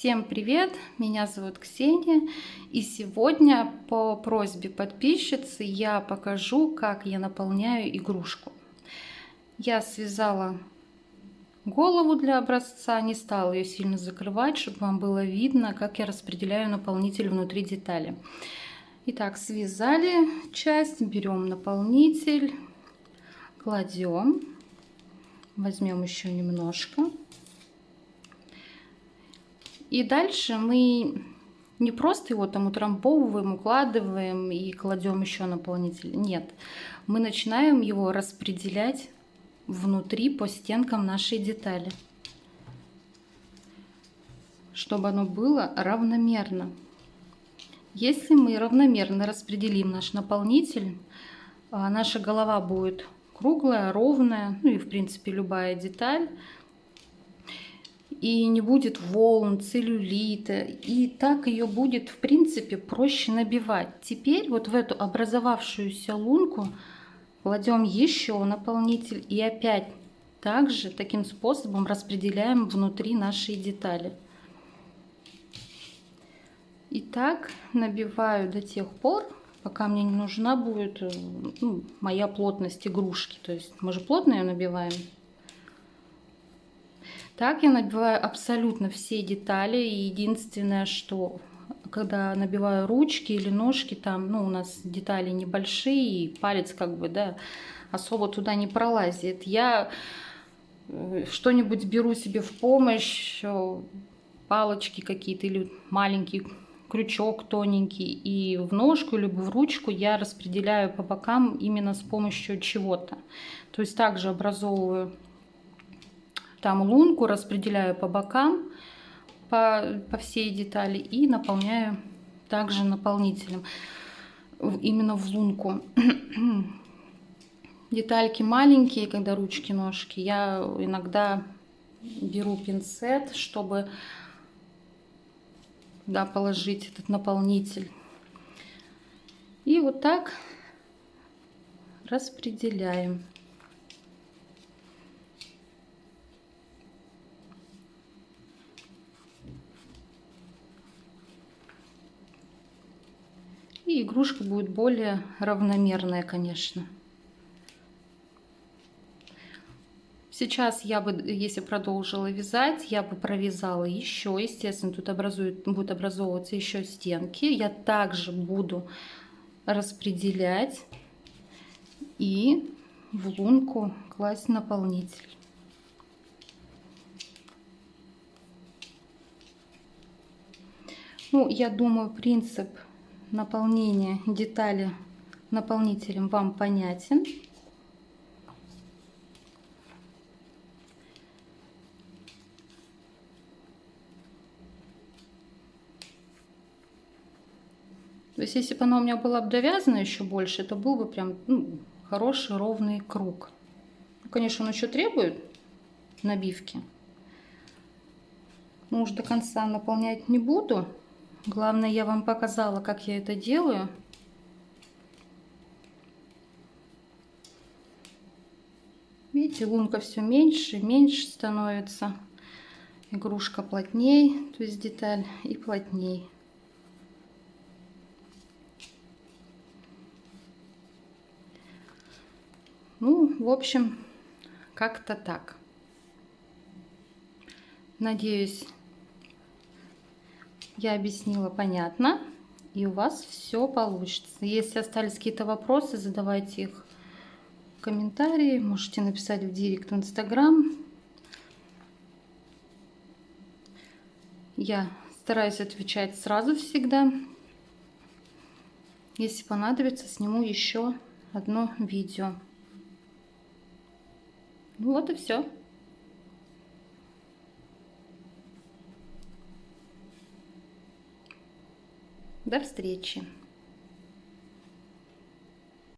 Всем привет! Меня зовут Ксения, и сегодня по просьбе подписчицы я покажу, как я наполняю игрушку. Я связала голову для образца, не стала ее сильно закрывать, чтобы вам было видно, как я распределяю наполнитель внутри детали. Итак, связали часть, берем наполнитель, кладем, возьмем еще немножко. И дальше мы не просто его там утрамбовываем, укладываем и кладем еще наполнитель. Нет, мы начинаем его распределять внутри по стенкам нашей детали, чтобы оно было равномерно. Если мы равномерно распределим наш наполнитель, наша голова будет круглая, ровная, ну и в принципе любая деталь. И не будет волн, целлюлита, и так ее будет в принципе проще набивать. Теперь вот в эту образовавшуюся лунку кладем еще наполнитель и опять также таким способом распределяем внутри нашей детали. И так набиваю до тех пор, пока мне не нужна будет моя плотность игрушки. То есть мы же плотно ее набиваем. Так я набиваю абсолютно все детали. И единственное, что когда набиваю ручки или ножки, там, у нас детали небольшие, и палец особо туда не пролазит. Я что-нибудь беру себе в помощь, палочки какие-то или маленький крючок тоненький, и в ножку либо в ручку я распределяю по бокам именно с помощью чего-то. То есть также образовываю там лунку, распределяю по бокам, по всей детали и наполняю также наполнителем именно в лунку. Детальки маленькие, когда ручки, ножки, я иногда беру пинцет, чтобы положить этот наполнитель. И вот так распределяем. И игрушка будет более равномерная, конечно. Сейчас я бы, если продолжила вязать, я бы провязала еще. Естественно, тут будут образовываться еще стенки. Я также буду распределять и в лунку класть наполнитель. Я думаю, принцип наполнения детали наполнителем вам понятен. То есть, если бы она у меня была бы довязана еще больше, это был бы прям хороший ровный круг. Конечно, он еще требует набивки. Но уж до конца наполнять не буду. Главное, я вам показала, как я это делаю. Видите, лунка все меньше и меньше становится. Игрушка плотней, то есть деталь, и плотней. В общем, как-то так. Надеюсь, я объяснила понятно, и у вас все получится. Если остались какие-то вопросы, задавайте их в комментарии, можете написать в директ в Инстаграм. Я стараюсь отвечать сразу всегда. Если понадобится, сниму еще одно видео. Вот и все. До встречи.